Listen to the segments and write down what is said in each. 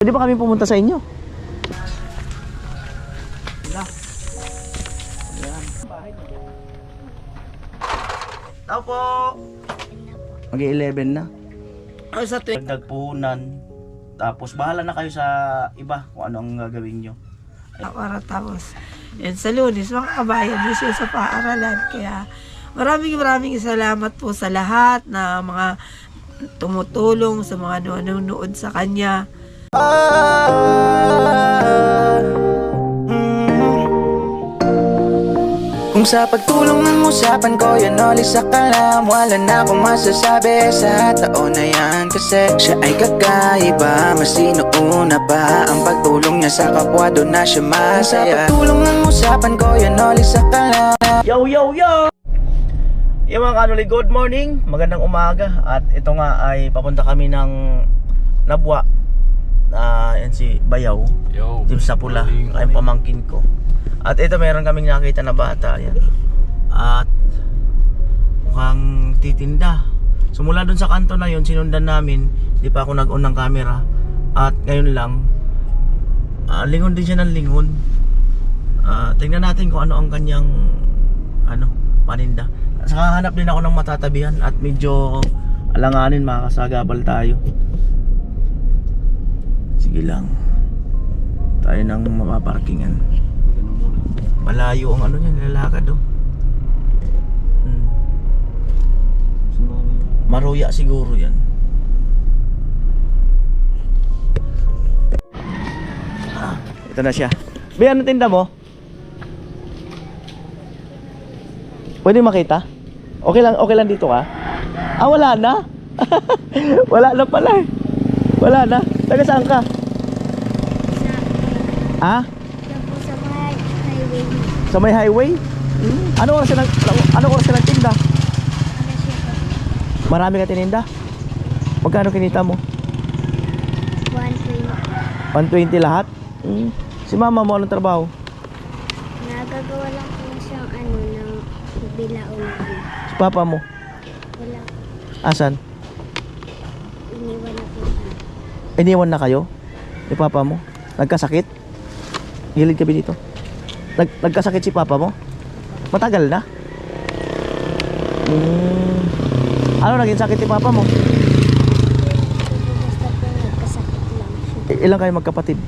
Pwede ba kami pumunta sa inyo? Tao po! Mag-11 na. Sa nagpuhunan. Tapos bahala na kayo sa iba kung ano ang gagawin nyo. Para tapos, yan sa Lunes, makakabayan din siya sa paaralan. Kaya maraming salamat po sa lahat na mga tumutulong, sa mga nanonood sa kanya. Kung sa pagtulong ng usapan ko, yan ulit sa kalam. Wala na akong masasabi sa taon na yan, kasi siya ay kakaiba. Mas sinuuna pa ang pagtulong niya sa kapwa, doon na siya masaya. Kung sa pagtulong ng usapan ko, yan ulit sa kalam. Yo! Yung mga kanuli, good morning, magandang umaga. At ito nga ay papunta kami ng Nabwa. Yan si Bayaw, Team Sapula, kayong pamangkin ko. At ito meron kaming nakita na bata, yan. At mukhang titinda. So mula dun sa kanto na yun, sinundan namin. Di pa ako nag-on ng camera. At ngayon lang, lingon din siya ng lingon. Tingnan natin kung ano ang kanyang paninda. Saka hanap din ako ng matatabihan. At medyo alanganin, makakasagabal tayo. Sige lang, tayo nang mapaparkingan. Malayo ang ano niya, nilalakad Maruya siguro yan. Ito na siya. Be, ano tinda mo? Pwede makita? Okay lang dito ka? Wala na? Wala na pala eh. Wala na? Taga saan ka? Sa may highway? Ano oras ka nagtinda? Marami ka tininda? Magkano kinita mo? 120 lahat? Si mama mo anong trabaho? Nagagawa lang po siyang ng bilaunan. Si papa mo? Wala. Asan? Iniwan na po. Iniwan na kayo? Ni papa mo? Nagkasakit? Gilid ka ba dito? Nagkasakit si papa mo? Matagal na? Ano naging sakit ni papa mo? Basta po nagkasakit lang siya. Ilang kayo magkapatid?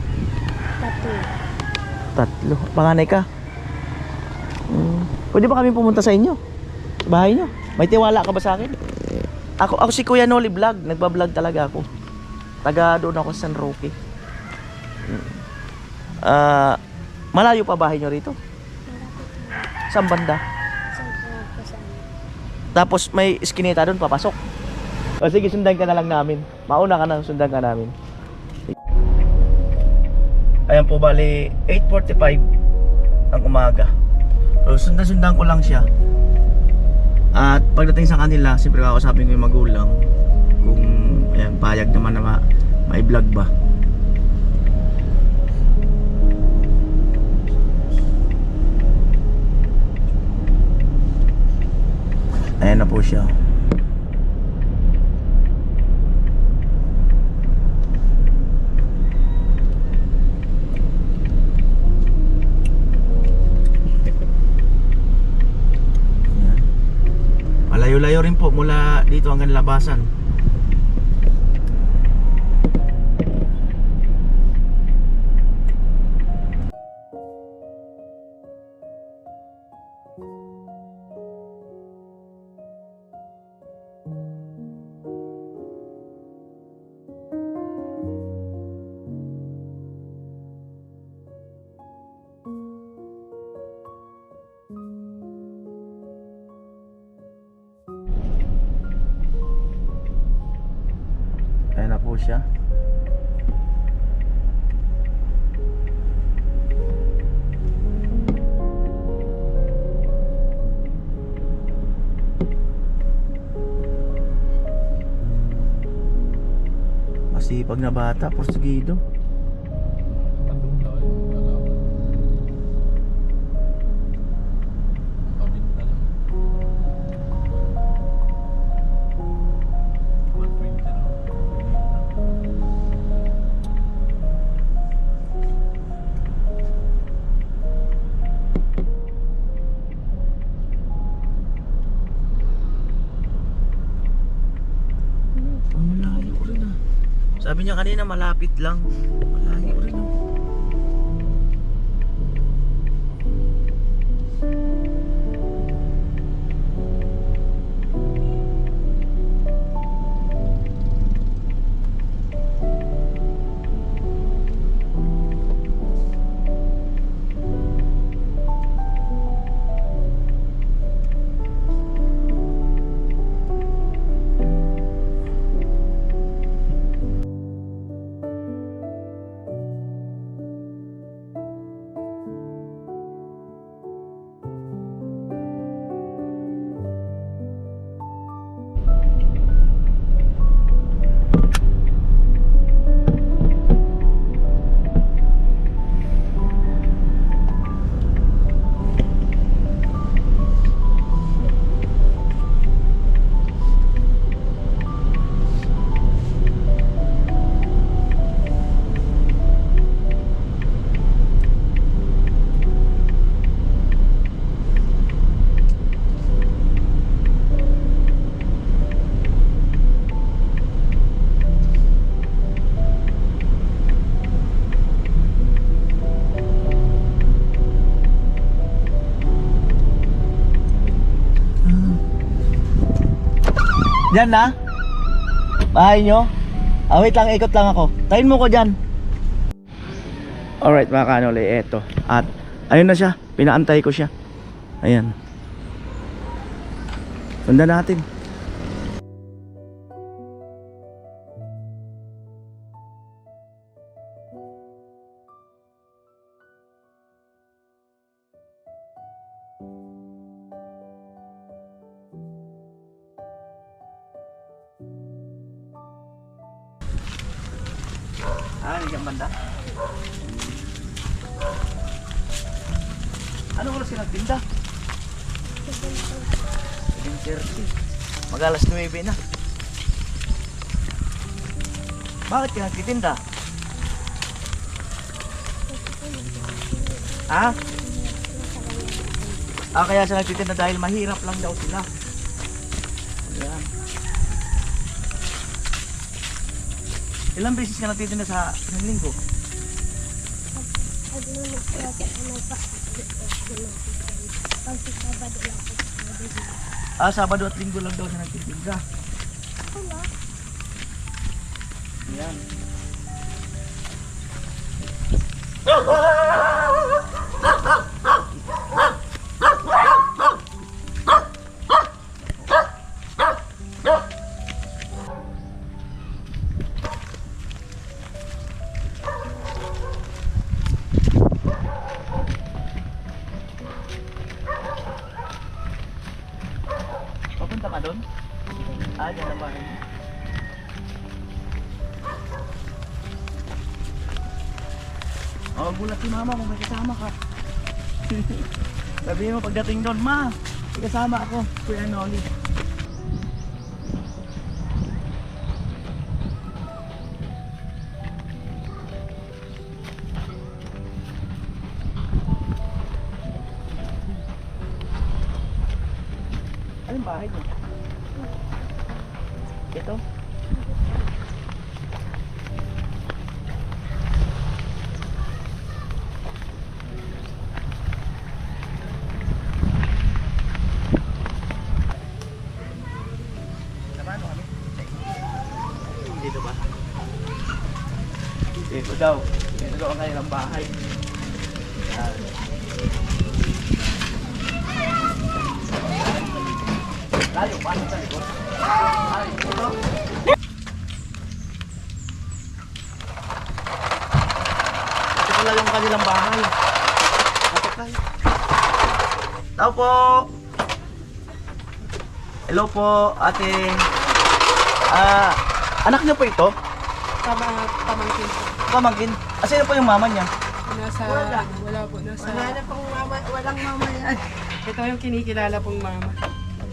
3. Panganay ka? Pwede ba kami pumunta sa inyo? Sa bahay nyo? May tiwala ka ba sa akin? Ako si Kuya Noli Vlog. Nagbablog talaga ako. Taga doon ako sa San Roque. Malayo pa bahay nyo rito? Saan banda? Tapos may iskinita doon, papasok. O sige, sundan ka na lang namin. Mauna ka na, sundan ka namin. Ayan po, bali 8:45 ang umaga. So sundan ko lang siya. At pagdating sa kanila, siyempre kakausapin ko yung magulang kung ayan, payag naman na ma-vlog ba. Ayan na po siya. Malayo-layo rin po mula dito hanggang labasan. Ayan na po siya. Masipag na bata, porsigido. Sabi niya kanina malapit lang. Malayo rin oh. Diyan na? Bahay nyo? Wait lang, ikot lang ako. Tayin mo ko dyan. Alright mga kanoli, eto. At ayun na siya, pinaantay ko siya. Ayan. Sundan natin. Yung banda. Ano oras sila tinda? 7:30. Mag-alas 9 na. Bakit ka nagtitinda? Ha? Kaya sila nagtitinda dahil mahirap lang daw sila. Ayan. Ilang beses ka nagtitinda sa isang linggo? Sabado at linggo lang daw siya nagtitinda. Ayan. Papunta ka doon? Diyan na bahay mo. Gulat si mama kung may kasama ka. Sabihin mo pagdating doon, ma, may kasama ako, Kuya Noli. Anong bahay mo? Ito? Samahan mo kami? Dito ba? Dito daw. Dito daw ang kanilang bahay. Tayo, paano sa likod? Ay, ito. Ito pala yung kanilang bahay. Lapit tayo. Tao po. Hello po, ate. Anak niyo po ito? Pamangkin po. Pamangkin. Sino po yung mama niya? Wala po. Wala na pong mama, walang mama yan. Ito yung kinikilala pong mama.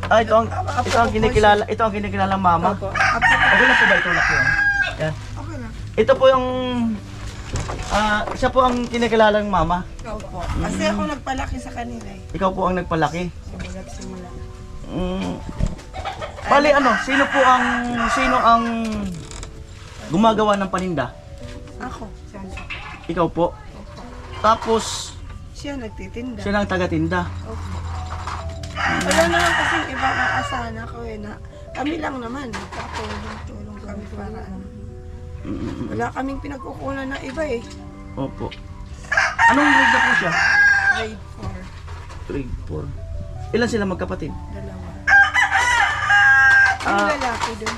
Ito ang kinikilala mama. Opo. Okay lang po ba ito laki yan? Yan. Okay na. Ito po yung siya po ang kinikilala ng mama. Ikaw po. Kasi ako nagpalaki sa kanila eh. Ikaw po ang nagpalaki. Simula. Bali ano, sino ang gumagawa ng paninda? Ako. Ikaw po. Tapos, Siya nagtitinda. siya lang taga-tinda. Wala naman kasi ibang aasahan ako na kami lang naman. Tulong kami para ano. Wala kaming pinagkukunan ng iba eh. Opo. Anong grade na po siya? Grade Grade 4. Ilan sila magkapatid? 4, 2. Ah. Ang lalaki dun.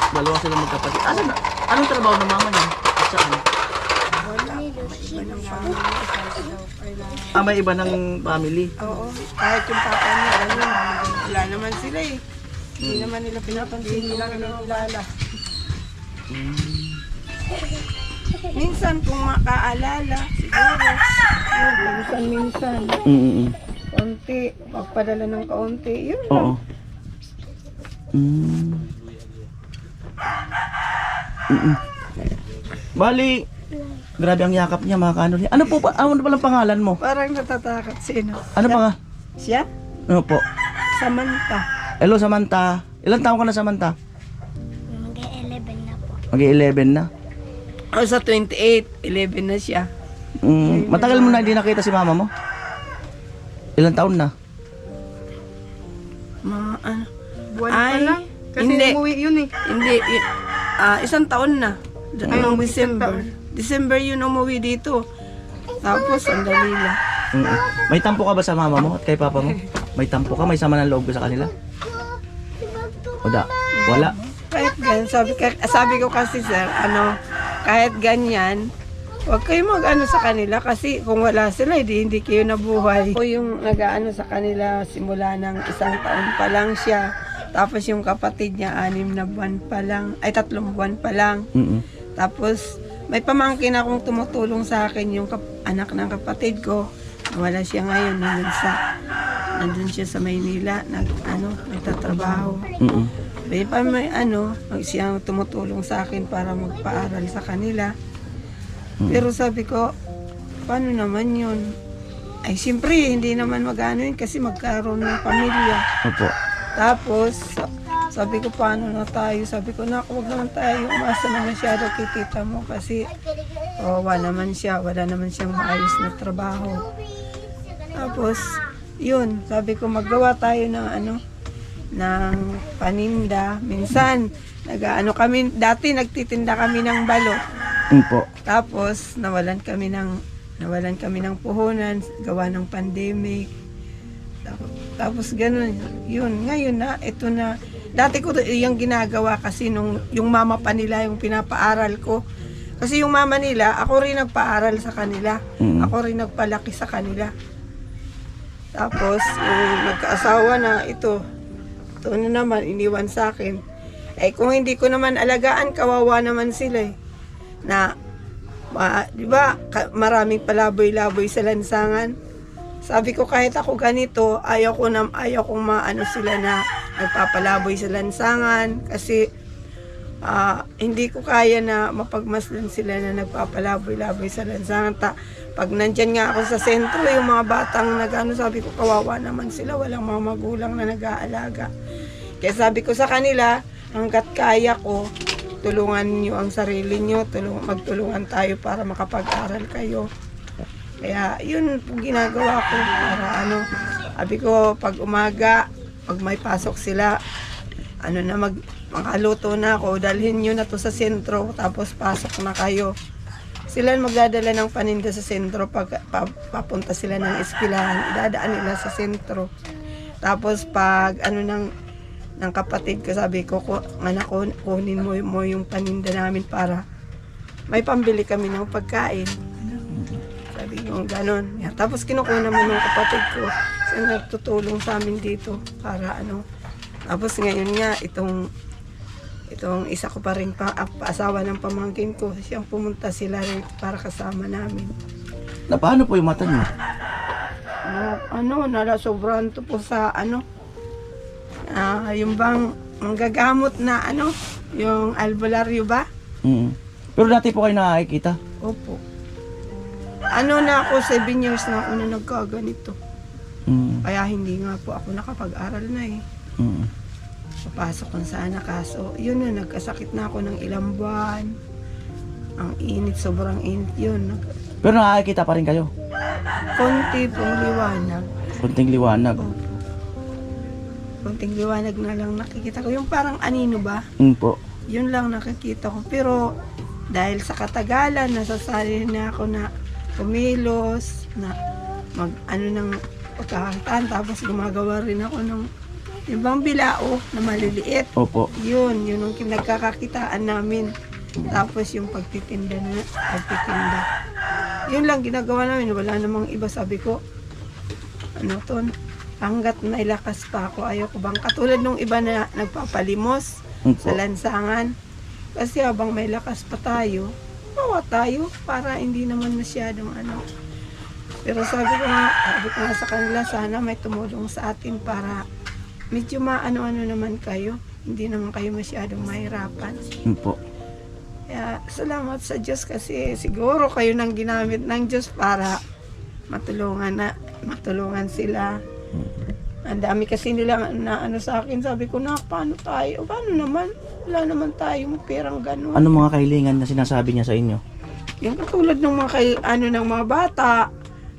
Dalawa sila magkapatid. Anong trabaho ng mama niya? At saan? Wala. Iba ng family. May iba ng family. Oo. Kahit yung papa niya, ganyan. Wala naman sila eh. Hindi naman nila pinapansin. Hindi lang nilala. Minsan kung makaalala, siguro. Minsan. Konti. Pagpadala ng kaunti. Yun lang. Oo. Bali, grabe ang yakap niya, mga kano niya. Ano po ba? Ano palang pangalan mo? Parang natatakot sino. Ano pa nga? Siya? Ano po? Samantha. Hello, Samantha. Ilang taon ka na, Samantha? Mag-11 na po. Mag-11 na. O sa 28, 11 na siya. Matagal mo na hindi nakita si mama mo? Ilang taon na? Mga ano. Buwan pa lang. Kasi hindi. umuwi yun eh. Hindi. Isang taon na. Anong December. December yun umuwi dito. Tapos, sandali lang. May tampo ka ba sa mama mo at kay papa mo? May tampo ka? May sama ng loob ka sa kanila? Wala. Kahit ganyan, sabi ko kasi sir, kahit ganyan, huwag kayo mag-ano sa kanila kasi kung wala sila, hindi kayo nabuhay. Ako yung nag-ano sa kanila simula ng 1 taon pa lang siya. Tapos yung kapatid niya, 6 na buwan pa lang, ay 3 buwan pa lang. Tapos may pamangkin akong tumutulong sa akin, yung anak ng kapatid ko. Wala siya ngayon, nandun siya sa Maynila, nagtatrabaho. May siyang tumutulong sa akin para magpaaral sa kanila. Pero sabi ko, paano naman yun? Ay, siyempre, hindi naman mag-ano yun kasi magkaroon ng pamilya. Opo. Tapos, sabi ko, paano na tayo? Sabi ko, huwag naman tayo umasa na masyado kay tita mo kasi wala naman siyang maayos na trabaho. Tapos, yun, sabi ko, maggawa tayo ng ng paninda. Minsan, kami, dati nagtitinda kami ng balot. Opo. Tapos, nawalan kami ng puhunan, gawa ng pandemic. Tapos ganun, yun, ngayon na, ito na. Dati ko yung ginagawa kasi yung mama pa nila yung pinapaaral ko. Kasi yung mama nila, ako rin nagpaaral sa kanila. Ako rin nagpalaki sa kanila. Tapos, yung nagkaasawa na ito na naman, iniwan sa akin. Eh, kung hindi ko naman alagaan, kawawa naman sila eh. Di ba, maraming palaboy-laboy sa lansangan. Sabi ko kahit ako ganito, ayaw kong maano sila na nagpapalaboy sa lansangan kasi hindi ko kaya na mapagmasdan sila na nagpapalaboy-laboy sa lansangan. Pag nandyan nga ako sa sentro, yung mga batang sabi ko kawawa naman sila, walang mga magulang na nag-aalaga. Kaya sabi ko sa kanila, hanggat kaya ko, tulungan niyo ang sarili niyo, magtulungan tayo para makapag-aral kayo. Kaya yun po ginagawa ko para sabi ko pag umaga, pag may pasok sila, makaluto na ako, dalhin nyo na to sa sentro, tapos pasok na kayo. Sila magdadala ng paninda sa sentro pag papunta sila ng eskwelahan, idadaan nila sa sentro. Tapos pag ng kapatid ko, sabi ko, anak ko, kunin mo yung paninda namin para may pambili kami ng pagkain. Sabi ko, gano'n. Yeah. Tapos kinukuha naman ng kapatid ko, siya nagtutulong sa amin dito para Tapos ngayon nga, itong isa ko pa rin asawa ng pamangkin ko, siyang pumunta sila rin para kasama namin. Paano po yung mata niyo? Nalasobrahan to po sa yung bang manggagamot na yung albularyo ba? Pero dati po kayo nakakikita? Opo. Na ako, 7 years na ako na nagkaganito. Kaya hindi nga po ako nakapag-aral na eh. papasok kung sana. Kaso, yun na, nagkasakit na ako ng ilang buwan. Ang init, sobrang init yun. Pero nakakita pa rin kayo. Konti pong liwanag. Kunting liwanag. Opo. Konting liwanag na lang nakikita ko. Yung parang anino ba? Po. Yun lang nakikita ko. Pero dahil sa katagalan, nasasanay na ako na kumilos, na mag ano ng pagkakakitaan. Tapos gumagawa rin ako ng ibang bilao na maliliit. Opo. Yun yung nagkakakitaan namin. Tapos yung pagtitinda. Yun lang ginagawa namin. Wala namang iba. Sabi ko, ano to, hanggat nailakas pa ako, ayoko bang katulad nung iba na nagpapalimos sa lansangan. Kasi habang may lakas pa tayo, bawa tayo para hindi naman masyadong ano. Pero sabi ko nga sa kanila, sana may tumulong sa atin para medyo maano-ano naman kayo. Hindi naman kayo masyadong mahirapan. Po. Kaya salamat sa Diyos kasi siguro kayo nang ginamit ng Diyos para matulungan sila. Ang dami kasi nila na ano sa akin, sabi ko na paano tayo? Paano naman? Wala naman tayong perang ganun. Ano mga kahilingan na sinasabi niya sa inyo? Yung katulad ng mga ng mga bata.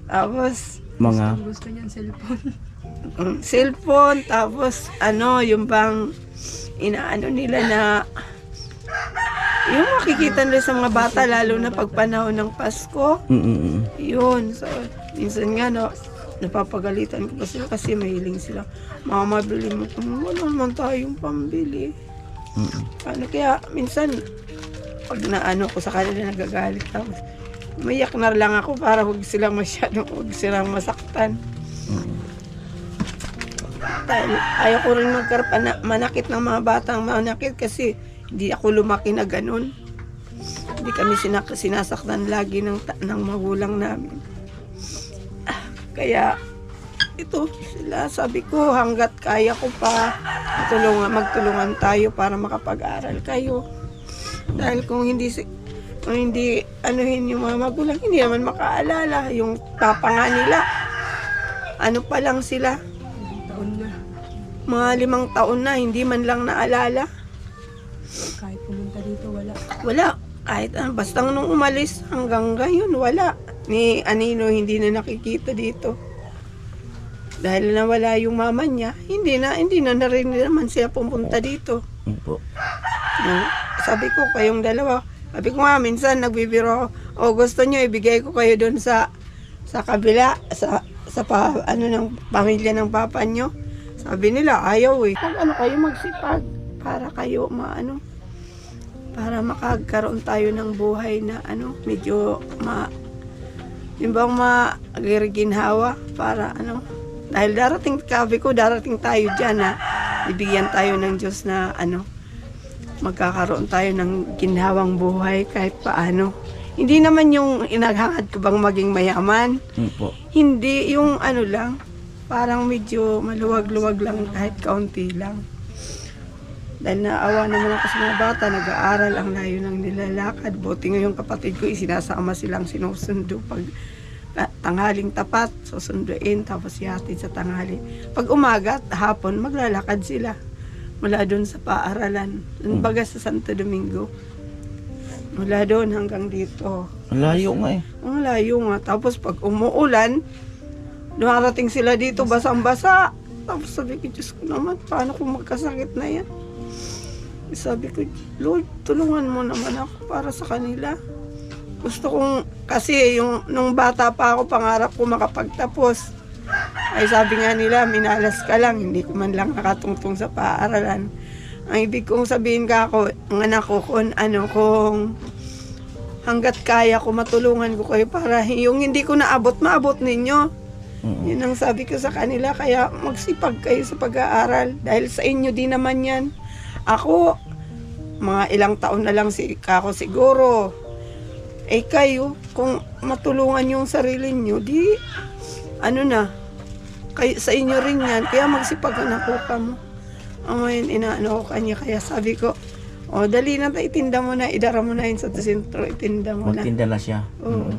Tapos Mga Gusto niyan cellphone. cellphone, tapos ano, yung bang inaano nila na yung makikita nila sa mga bata lalo na pag panahon ng Pasko. Yun, so minsan nga no, napapagalitan ko sila kasi mahiling sila. Mama, bili mo ito. Wala naman tayong pambili. Ano kaya minsan pag naano ko sa kanila nagagalit tapos mayak na lang ako para huwag silang masaktan. Dahil ayaw ko rin manakit ng mga batang manakit kasi hindi ako lumaki na ganun. Hindi kami sinasaktan lagi ng magulang namin. Kaya ito sila, sabi ko hanggat kaya ko pa magtulungan tayo para makapag-aral kayo. Dahil kung hindi anuhin yung mga magulang, hindi naman makaalala. Yung papa nga nila, ano pa lang sila, Taon na. mga 5 taon na, hindi man lang naalala. Kahit pumunta dito, wala. Wala. Kahit basta nung umalis hanggang ngayon, wala. Ni Anino hindi na nakikita dito. Dahil nawala yung mama niya, hindi na rin naman siya pumunta dito. po. Sabi ko, kayong dalawa. Sabi ko nga, minsan nagbibiro ako, gusto nyo, ibigay ko kayo doon sa kabila, ng pamilya ng papa nyo. Sabi nila, ayaw eh. Kayo magsipag para kayo para makagkaroon tayo ng buhay na medyo magiriginhawa para dahil darating tayo dyan na ibigyan tayo ng Diyos na magkakaroon tayo ng ginhawang buhay kahit paano. Hindi naman yung inaghangad ko bang maging mayaman. Po. Hindi yung lang, parang medyo maluwag-luwag lang kahit kaunti lang. Dahil naawa naman ako sa mga bata, nag-aaral ang layo ng nilalakad. Buti nga yung kapatid ko, sinasama silang sinusundo pag tanghaling tapat, susunduin, tapos yatid sa tanghali. Pag umaga at hapon, maglalakad sila mula doon sa paaralan. Baga sa Santo Domingo. Mula doon hanggang dito. Ang layo nga eh. Ang layo nga. Tapos pag umuulan, dumarating sila dito basang-basa. Tapos sabi ko, Diyos ko naman, paano kung magkasakit na yan? Sabi ko, Lord, tulungan mo naman ako para sa kanila. Gusto kong, kasi nung bata pa ako, pangarap ko makapagtapos. Ay sabi nga nila, minalas ka lang, hindi ko man lang nakatungtong sa paaralan. Ang ibig kong sabihin ka ako, ang anak ko, kung hanggat kaya ko, matulungan ko kayo para yung hindi ko naabot, maabot ninyo. Yun ang sabi ko sa kanila, kaya magsipag kayo sa pag-aaral. Dahil sa inyo din naman yan. Ako, mga ilang taon na lang ako siguro. Eh kayo, kung matulungan yung sarili nyo, di, sa inyo rin yan. Kaya magsipag anak ko ka mo. Ngayon, inaano ko kanya. Kaya sabi ko, dali na tayo, itinda mo na, idara mo na yun sa sentro, itinda mo na. Magtinda na siya. Oo.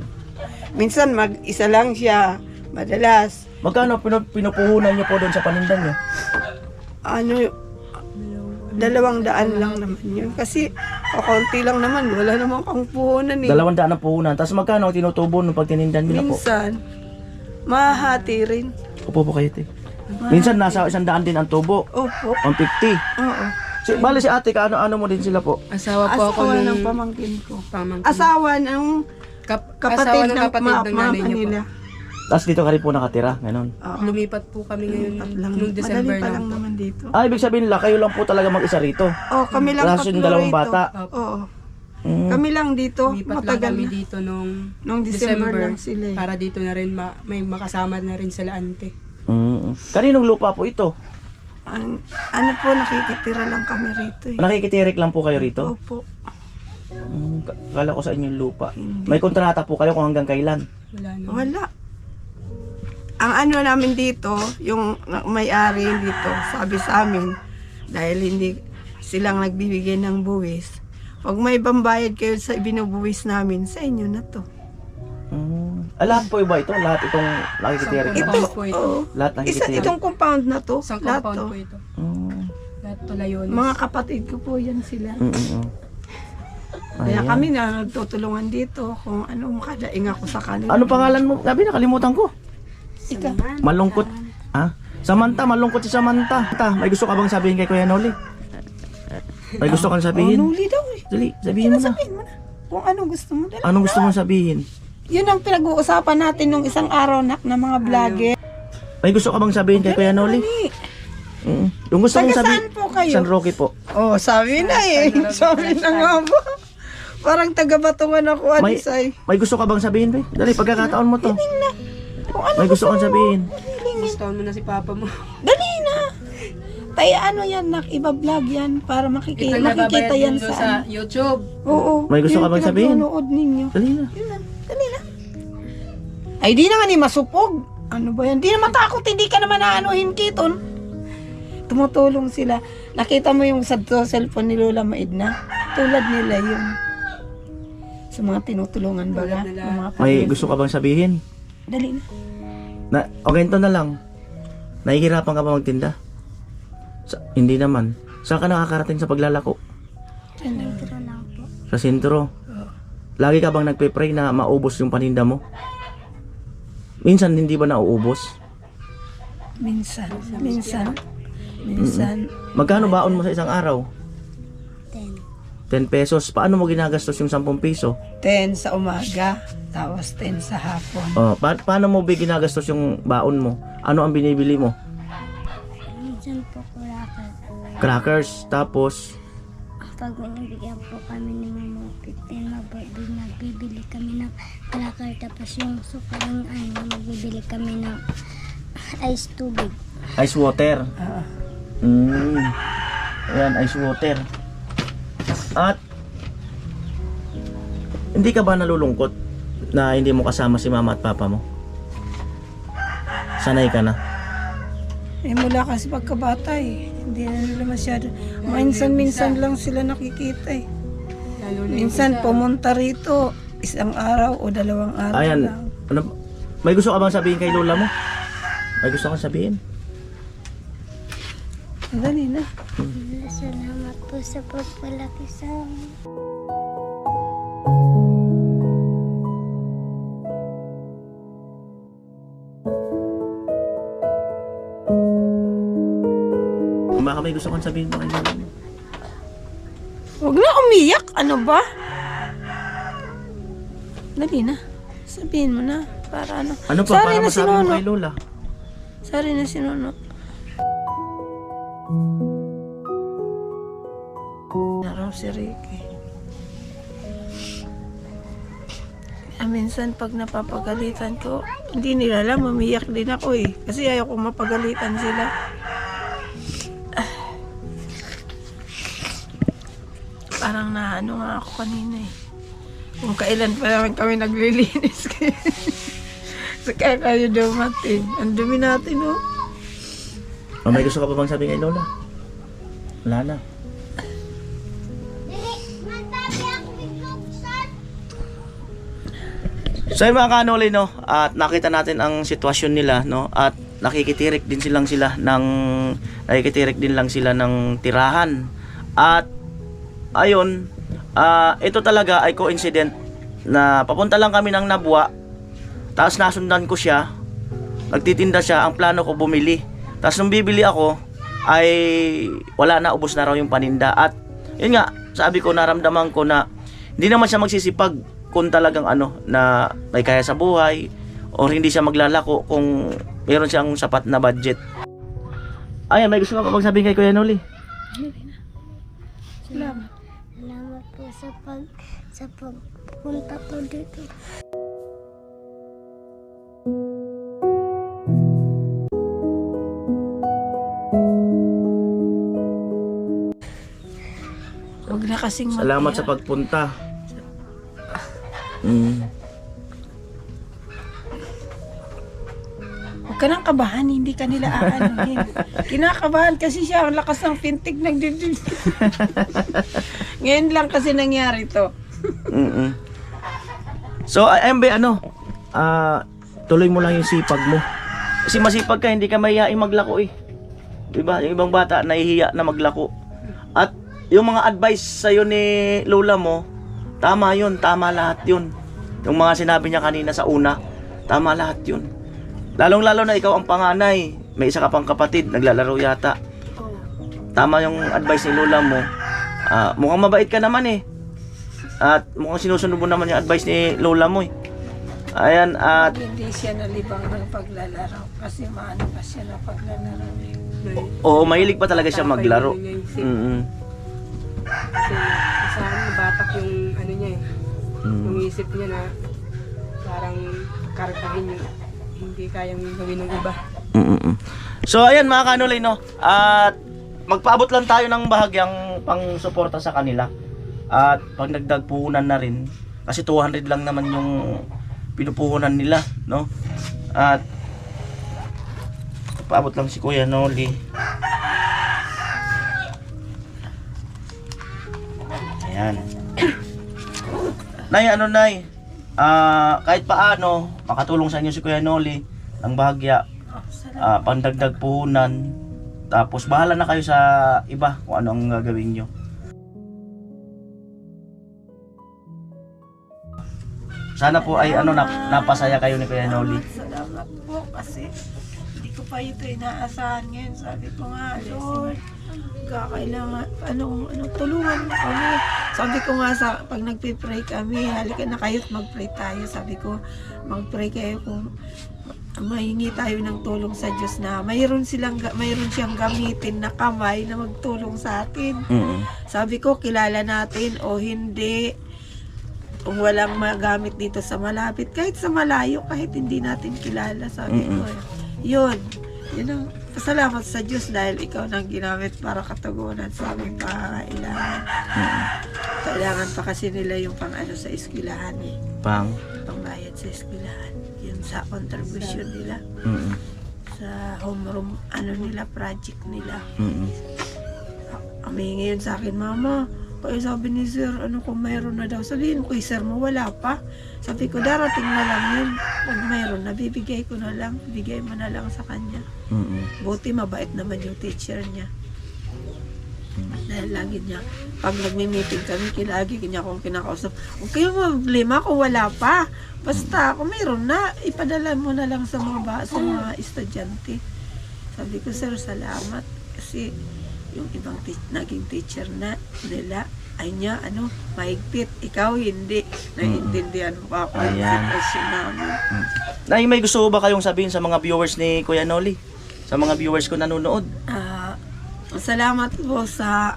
Minsan, mag-isa lang siya, madalas. Magkano pinupuhunan niyo po doon sa panindan niyo? 200 lang naman yun. Kasi, kaunti lang naman, wala namang kang puhunan eh. 200 ang puhunan. Tapos magkano ang tinutubo nung pagtinindan nila po? Minsan, mahati rin. Upo po kayo, te. Minsan nasa 100 din ang tubo. Opo. 150. Oo. Bali si ate, kaano-ano mo din sila po? Asawa po ako Asawa nung ng pamangkin ko. pamangkin. Asawa ng Asawa kapatid ng ng kapatid ng nanay niyo nila. Tapos dito ka rin po nakatira, ganon. po. Lumipat po kami ngayon Lang. nung December Madali pa lang lang po. naman dito. Ibig sabihin nila, kayo lang po talaga mag-isa rito. Oh, kami lang Wala tatlo yung dalawang rito. bata. Oo. Mm. Kami lang dito. Lumipat lang Matagal kami na. dito Nung December lang sila eh. Para dito na rin may makasama na rin sila ante. Kaninong lupa po ito? Ano po, nakikitira lang kami rito eh. Nakikitirik lang po kayo rito? Opo. Kala ko sa inyong lupa. May kontrata po kayo kung hanggang kailan? Wala na. Wala. Ang ano namin dito, yung may-ari dito, sabi sa amin, dahil hindi silang nagbibigay ng buwis, pag may bambayad kayo sa ibinubuwis namin, sa inyo na to. Lahat po ba ito? Lahat itong nakikitirik? Isang compound po ito. Lahat Isa nakikitirik? itong compound na to. Isang lahat compound to. po ito. Mm. Lahat to layones. Mga kapatid ko po yan sila. Kaya Ayan. kami na nagtutulungan dito kung ano makadaing ako sa kanila. Ano pangalan mo? Gabi, nakalimutan ko. Ika. Malungkot. Samantha, malungkot si Samantha. May gusto ka bang sabihin kay Kuya Noli? May gusto kang sabihin? Nuli daw eh. Dali, sabihin mo na. Sabihin mo na. Kung anong gusto mo. Dali. Anong gusto mong sabihin? Yun ang pinag-uusapan natin nung isang araw na mga vlogger. May gusto ka bang sabihin kay Kuya Noli? Yung gusto mong Taga sabihin? saan po kayo? San Roque po. Oh, sabi na eh. Sabi na nga ba? Parang taga-batungan ako, Anisay. May gusto ka bang sabihin, Be? Dali, pagkakataon mo to. Kung ano May gusto kang sabihin. Gusto mo na si papa mo. Dali na. Tayo ano yan, iba-vlog yan para makikita yan sa sa... YouTube. Oo. May gusto yun ka bang sabihin? pinag-nood ninyo. Dali na. Yun lang. Dali na. Ay, di naman masupog. Ano ba yan? Di naman takot, hindi ka naman naanuhin, Kiton. Tumutulong sila. Nakita mo yung sa cellphone ni Lola Maidna? Tulad nila yun. Sa mga tinutulungan ba? Tulad nila. Mga May pamilya. gusto ka bang sabihin? Dali na. Okay, ito na lang. Nahihirapan ka ba magtinda? Hindi naman. Saan ka nakakarating sa paglalako? Dito lang po. Sa sentro? Lagi ka bang nagpe-pray na maubos yung paninda mo? Minsan hindi ba nauubos? Minsan. Magkano baon mo sa isang araw? 10 10. pesos. Paano mo ginagastos yung 10 piso? 10 sa umaga, tapos 10 sa hapon. Paano mo ginagastos yung baon mo? Ano ang binibili mo? Minsan po kurakas. Crackers, tapos Pag binibigyan po kami ng mga 15, magbibili kami ng cracker. Tapos yung sukaring magbibili kami ng ice tubig. ice water. Ayan, ice water. At hindi ka ba nalulungkot na hindi mo kasama si mama at papa mo? Sanay ka na. Eh, mula kasi pagkabata eh. Hindi na nila masyado. Minsan lang sila nakikita eh. Lalo na Minsan pumunta rito, isang araw o 2 araw Ayan. lang. May gusto ka bang sabihin kay lola mo? May gusto kang sabihin? Dali na. Salamat po sa pagpalaki sa amin. Baka may gusto kang sabihin mo kay lola mo? Huwag na umiyak. Ano ba? Dali na. Sabihin mo na. Para ano. Ano pa? Sorry Para na masabi mo sinuno. kay lola? Sorry na sinuno. Naraw si Ricky. Minsan pag napapagalitan ko, hindi nila alam, umiyak din ako eh. Kasi ayaw ko mapagalitan sila. Parang naano nga ako kanina eh. Kung kailan pa naman kami naglilinis. Saka kayo dumating. Ang dumi natin oh. May gusto ka pa bang sabihin kay lola? Wala na. So yun mga kanoli, no, at nakita natin ang sitwasyon nila, no, at nakikitirik din lang sila ng tirahan At ayun, ito talaga ay coincident na papunta lang kami ng Nabwa, tapos nasundan ko siya, nagtitinda siya, ang plano ko bumili. Tapos nung bibili ako ay wala na, ubos na raw yung paninda. At yun nga, sabi ko, naramdaman ko na hindi naman siya magsisipag kung talagang na may kaya sa buhay, or hindi siya maglalako kung meron siyang sapat na budget. Ayan, may gusto ka magsabihin kay Kuya Noli? Salamat. Salamat po sa pagpunta po dito. Huwag na kasing Salamat sa mag-iyak. pagpunta. Huwag ka nang kabahan, hindi ka nila aanuhin. Kinakabahan kasi siya, ang lakas ng pintig ng dibdib. Ngayon lang kasi nangyari to. So, MB, tuloy mo lang yung sipag mo. Kasi masipag ka, hindi ka mahihain maglako eh. Diba? Yung ibang bata, nahihiya na maglako. At yung mga advice sa'yo ni Lola mo, tama yun, tama lahat yun. Yung mga sinabi niya kanina sa una, tama lahat yun. Lalong-lalo na ikaw ang panganay, may isa ka pang kapatid, naglalaro yata. Tama yung advice ni Lola mo. Mukhang mabait ka naman eh. At mukhang sinusunod mo naman yung advice ni Lola mo eh. Ayan, at Hindi siya nalibang ng paglalaro kasi maano pa siya na paglalaro. oo, mahilig pa talaga siya maglaro. Kasi sa akin, batak yung ano niya eh. Yung isip niya na parang kargahin yung hindi kayang gawin ng iba. So ayan mga kanulay, no? At magpaabot lang tayo ng bahagyang pang suporta sa kanila. At pag nagdagpuhunan na rin, kasi 200 lang naman yung pinupuhunan nila, no? At paabot lang si Kuya Noli. Ayan. Nay, Nay? Kahit paano, makatulong sa inyo si Kuya Noli ng bahagya, pandagdag puhunan. Tapos bahala na kayo sa iba kung ano ang gagawin nyo. Sana po ay napasaya kayo ni Kuya Noli. Salamat po kasi hindi ko pa ito inaasahan ngayon. Sabi ko nga, Lord, kailangan, tulungan mo kami. Sabi ko nga, pag nagpipray kami, halika na kayo't magpray tayo. Sabi ko, magpray kayo kung mahingi tayo ng tulong sa Diyos na mayroon siyang gamitin na kamay na magtulong sa atin. Sabi ko, kilala natin o hindi, kung walang magamit dito sa malapit, kahit sa malayo, kahit hindi natin kilala, sabi ko, yun ang pasalamat sa Diyos dahil ikaw nang ginamit para katugunan sa aming pangangailangan. Kailangan pa kasi nila yung sa eskwelahan eh. Pangbayad sa eskwelahan. Yun sa contribution nila. Sa homeroom, nila, project nila. Humingi yun sa akin, Mama. Kaya sabi ni Sir, kung mayroon na daw. Sabihin ko, Sir mo, wala pa. Sabi ko, darating na lang yun. Pag mayroon na, bibigay ko na lang. Bigay mo na lang sa kanya. Buti, mabait naman yung teacher niya. Dahil lagi niya, pag nagmi-meeting kami, lagi niya akong kinakausap. Huwag kayong problema kung wala pa. Basta, kung mayroon na, ipadala mo na lang sa mga estudyante. Sabi ko, Sir, salamat. Kasi, yung ibang naging teacher na nila ay niya mahigpit, ikaw hindi naiintindihan mo ako ang sitwasyon namin. Nay, may gusto ba kayong sabihin sa mga viewers ni Kuya Noli? Sa mga viewers ko nanonood? Salamat po sa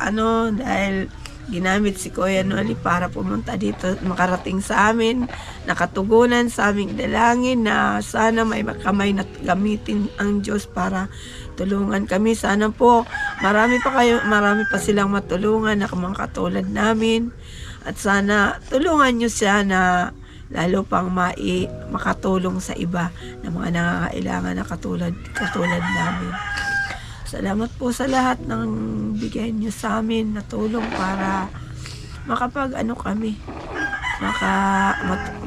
dahil ginamit si Kuya Noli para pumunta dito, makarating sa amin, nakatugunan sa aming dalangin na sana may makamay na gamitin ang Diyos para tulungan kami. Sana po marami pa silang matulungan na mga katulad namin, at sana tulungan nyo siya na lalo pang makatulong sa iba na mga nangangailangan na katulad namin. Salamat po sa lahat ng bigay nyo sa amin na tulong para kami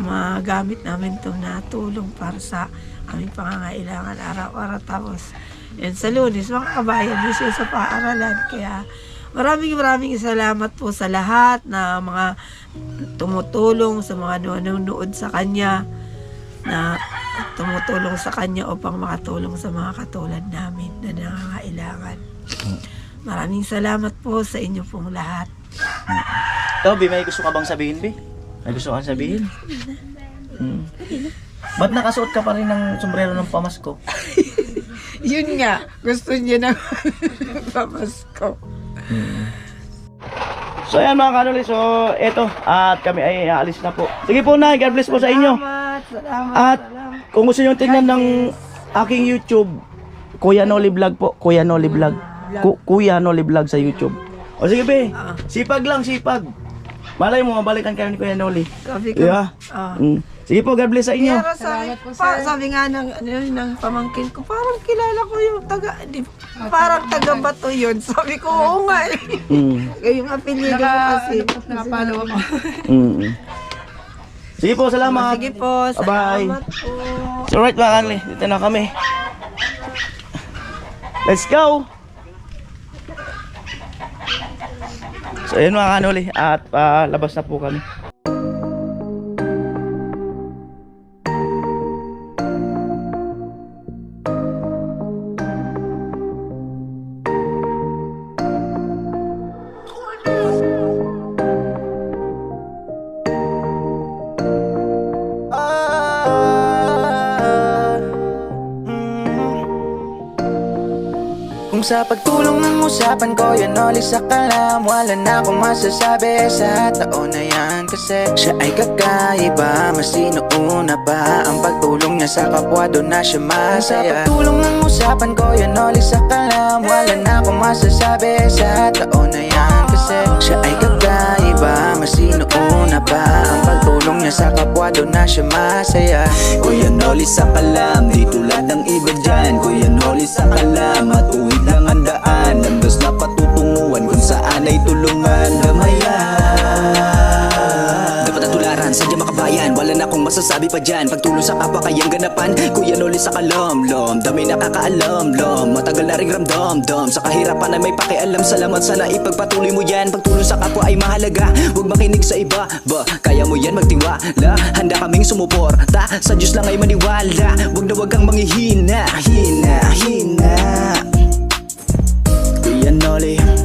magamit namin itong natulong para sa aming pangangailangan araw-araw. Tapos sa Lunes, makakabayad din siya sa paaralan. Kaya maraming salamat po sa lahat na mga tumutulong, sa mga nanonood sa kanya, na tumutulong sa kanya upang makatulong sa mga katulad namin na nangangailangan. Maraming salamat po sa inyo pong lahat. Toby, may gusto ka bang sabihin, Bi? May gusto kang sabihin? Ba't nakasuot ka pa rin ng sombrero ng pamasko? Yun nga, gusto niya na pamasko. So ayan mga kanoli, so eto, at kami ay aalis na po. Sige po na, God bless po sa inyo. Salamat. At kung gusto nyo tingnan ng aking YouTube, Kuya Noli Vlog po, Kuya Noli Vlog. Kuya Noli Vlog sa YouTube. O sige be, sipag lang, sipag. Malay mo, mabalikan kayo ni Kuya Noli. Sabi ko, Yeah. Sige po, God bless sa inyo. Pero sabi nga ng pamangkin ko, parang kilala ko yung parang taga Bato yun. Sabi ko, oo nga eh. Yung apelyido ko kasi. Nakapalo ako. Sige po, salamat. Sige po, Bye-bye. salamat po. So right mga kanoli, dito na kami. Let's go! So yun mga kanoli, at labas na po kami. Kung sa pagtulong ng usapan ko yan oli sa kalam, wala na akong masasabi sa taon na yan. Kasi siya ay kakaiba, mas sinuuna pa ang pagtulong niya sa kapwa, doon na siya masaya. Kung sa pagtulong ng usapan ko yan oli sa kalam, wala na akong masasabi sa taon na yan. Kasi siya ay kakaiba, mas sinuuna pa ang pagtulong niya sa kapwa, doon na siya masaya. Kuya Noli sa kalam, di tulad ng iba dyan. Kuya Noli sa kalam, matuwid lang ang daan. Landas na patutunguhan kung saan ay tulungan. Gamayan, dapat ang tularan, sadya makabayan. Wala na akong masasabi pa dyan. Pagtulong sa kapwa kayang ganapan. Kuya Noli sa kalam, lom, dami nakakaalam, lom. Matagal na ring ramdam, dam. Sa kahirapan ay may pakialam. Salamat, sana ipagpatuloy mo yan. Pagtulong sa kapwa ay mahalaga, huwag makinig sa iba. Ba, kaya mo yan, magtiwala. Handa kaming sumuporta, sa Diyos lang ay maniwala. Huwag na huwag kang manghihina, hina. Kuya Noli.